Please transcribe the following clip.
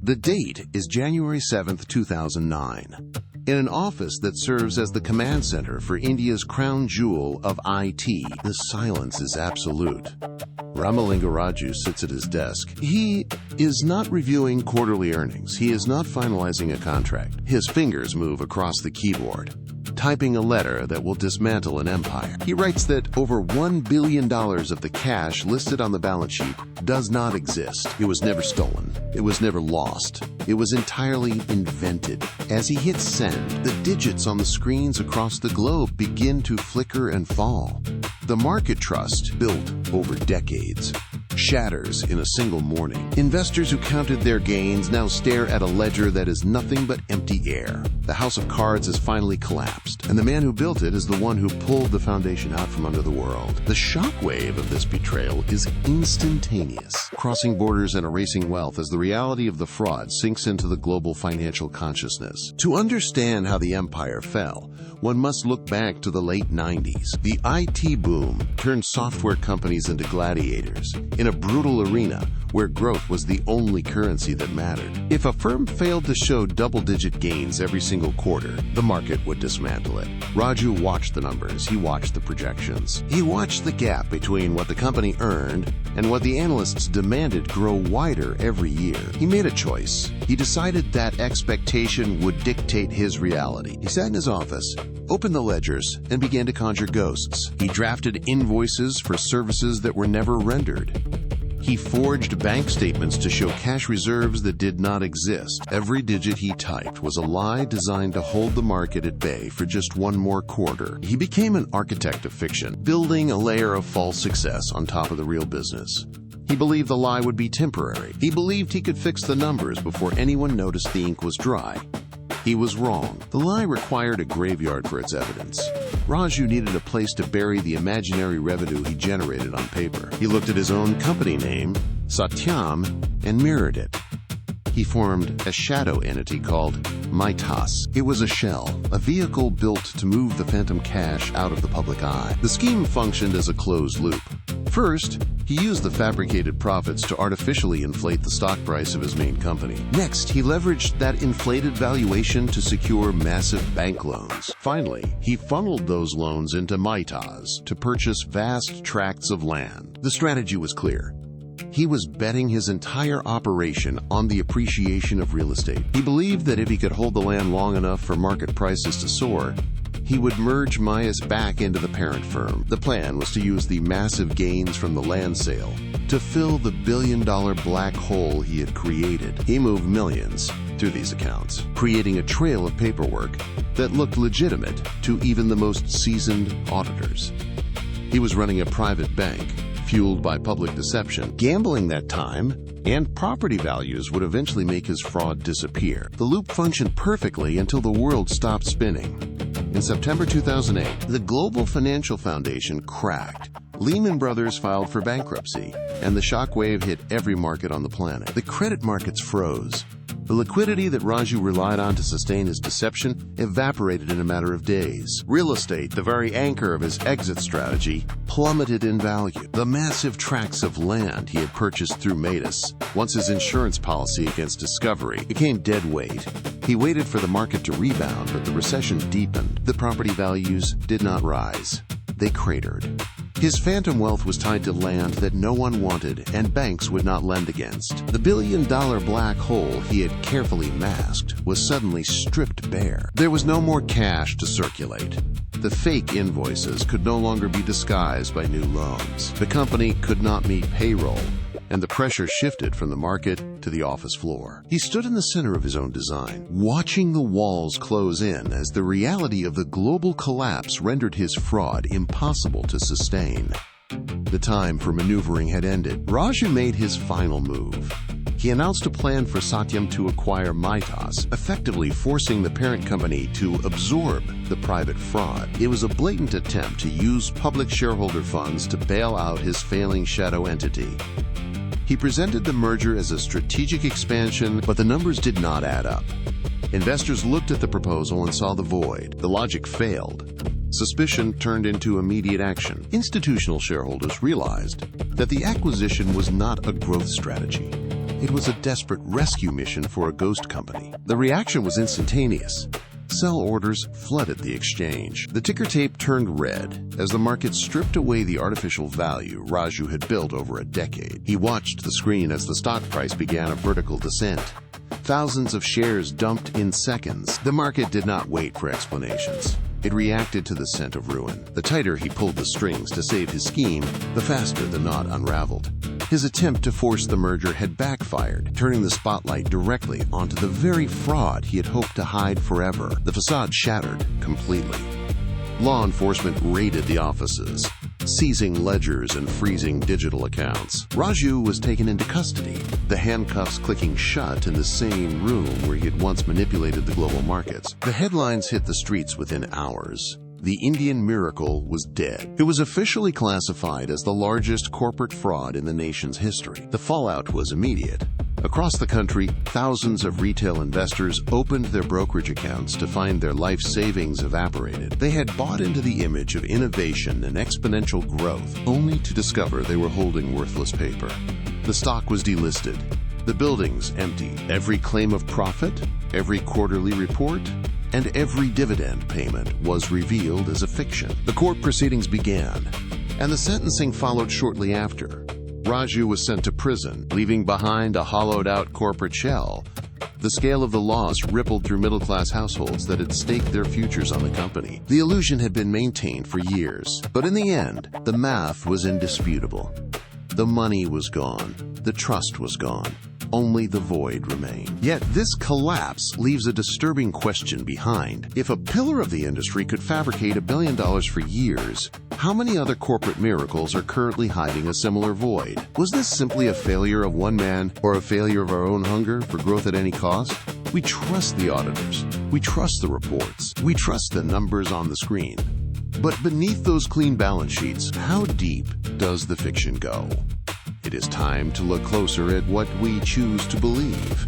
The date is January 7th, 2009. In an office that serves as the command center for India's crown jewel of IT, the silence is absolute. Ramalinga Raju sits at his desk. He is not reviewing quarterly earnings. He is not finalizing a contract. His fingers move across the keyboard, typing a letter that will dismantle an empire. He writes that over $1 billion of the cash listed on the balance sheet does not exist. It was never stolen. It was never lost. It was entirely invented. As he hits send, the digits on the screens across the globe begin to flicker and fall. The market trust, built over decades, shatters in a single morning. Investors who counted their gains now stare at a ledger that is nothing but empty air. The house of cards has finally collapsed, and the man who built it is the one who pulled the foundation out from under the world. The shockwave of this betrayal is instantaneous, crossing borders and erasing wealth as the reality of the fraud sinks into the global financial consciousness. To understand how the empire fell, one must look back to the late 90s. The IT boom turned software companies into gladiators in a brutal arena where growth was the only currency that mattered. If a firm failed to show double-digit gains every single quarter, the market would dismantle it. Raju watched the numbers. He watched the projections. He watched the gap between what the company earned and what the analysts demanded grow wider every year. He made a choice. He decided that expectation would dictate his reality. He sat in his office, opened the ledgers, and began to conjure ghosts. He drafted invoices for services that were never rendered. He forged bank statements to show cash reserves that did not exist. Every digit he typed was a lie designed to hold the market at bay for just one more quarter. He became an architect of fiction, building a layer of false success on top of the real business. He believed the lie would be temporary. He believed he could fix the numbers before anyone noticed the ink was dry. He was wrong. The lie required a graveyard for its evidence. Raju needed a place to bury the imaginary revenue he generated on paper. He looked at his own company name, Satyam, and mirrored it. He formed a shadow entity called Maytas. It was a shell, a vehicle built to move the phantom cash out of the public eye. The scheme functioned as a closed loop. First, he used the fabricated profits to artificially inflate the stock price of his main company. Next, he leveraged that inflated valuation to secure massive bank loans. Finally, he funneled those loans into Maytas to purchase vast tracts of land. The strategy was clear. He was betting his entire operation on the appreciation of real estate. He believed that if he could hold the land long enough for market prices to soar, he would merge Maytas back into the parent firm. The plan was to use the massive gains from the land sale to fill the billion-dollar black hole he had created. He moved millions through these accounts, creating a trail of paperwork that looked legitimate to even the most seasoned auditors. He was running a private bank, fueled by public deception. Gambling that time and property values would eventually make his fraud disappear. The loop functioned perfectly until the world stopped spinning. In September 2008, the global financial foundation cracked. Lehman Brothers filed for bankruptcy, and the shockwave hit every market on the planet. The credit markets froze. The liquidity that Raju relied on to sustain his deception evaporated in a matter of days. Real estate, the very anchor of his exit strategy, plummeted in value. The massive tracts of land he had purchased through Maytas, once his insurance policy against discovery, became dead weight. He waited for the market to rebound, but the recession deepened. The property values did not rise. They cratered. His phantom wealth was tied to land that no one wanted and banks would not lend against. The billion-dollar black hole he had carefully masked was suddenly stripped bare. There was no more cash to circulate. The fake invoices could no longer be disguised by new loans. The company could not meet payroll, and the pressure shifted from the market to the office floor. He stood in the center of his own design, watching the walls close in as the reality of the global collapse rendered his fraud impossible to sustain. The time for maneuvering had ended. Raju made his final move. He announced a plan for Satyam to acquire Maytas, effectively forcing the parent company to absorb the private fraud. It was a blatant attempt to use public shareholder funds to bail out his failing shadow entity. He presented the merger as a strategic expansion, but the numbers did not add up. Investors looked at the proposal and saw the void. The logic failed. Suspicion turned into immediate action. Institutional shareholders realized that the acquisition was not a growth strategy. It was a desperate rescue mission for a ghost company. The reaction was instantaneous. Sell orders flooded the exchange. The ticker tape turned red as the market stripped away the artificial value Raju had built over a decade. He watched the screen as the stock price began a vertical descent. Thousands of shares dumped in seconds. The market did not wait for explanations. It reacted to the scent of ruin. The tighter he pulled the strings to save his scheme, the faster the knot unraveled. His attempt to force the merger had backfired, turning the spotlight directly onto the very fraud he had hoped to hide forever. The facade shattered completely. Law enforcement raided the offices, seizing ledgers and freezing digital accounts. Raju was taken into custody, the handcuffs clicking shut in the same room where he had once manipulated the global markets. The headlines hit the streets within hours. The Indian miracle was dead. It was officially classified as the largest corporate fraud in the nation's history. The fallout was immediate. Across the country, thousands of retail investors opened their brokerage accounts to find their life savings evaporated. They had bought into the image of innovation and exponential growth, only to discover they were holding worthless paper. The stock was delisted. The buildings emptied. Every claim of profit, every quarterly report, and every dividend payment was revealed as a fiction. The court proceedings began, and the sentencing followed shortly after. Raju was sent to prison, leaving behind a hollowed-out corporate shell. The scale of the loss rippled through middle-class households that had staked their futures on the company. The illusion had been maintained for years, but in the end, the math was indisputable. The money was gone. The trust was gone. Only the void remained. Yet this collapse leaves a disturbing question behind. If a pillar of the industry could fabricate $1 billion for years, how many other corporate miracles are currently hiding a similar void? Was this simply a failure of one man, or a failure of our own hunger for growth at any cost? We trust the auditors. We trust the reports. We trust the numbers on the screen. But beneath those clean balance sheets, how deep does the fiction go? It is time to look closer at what we choose to believe.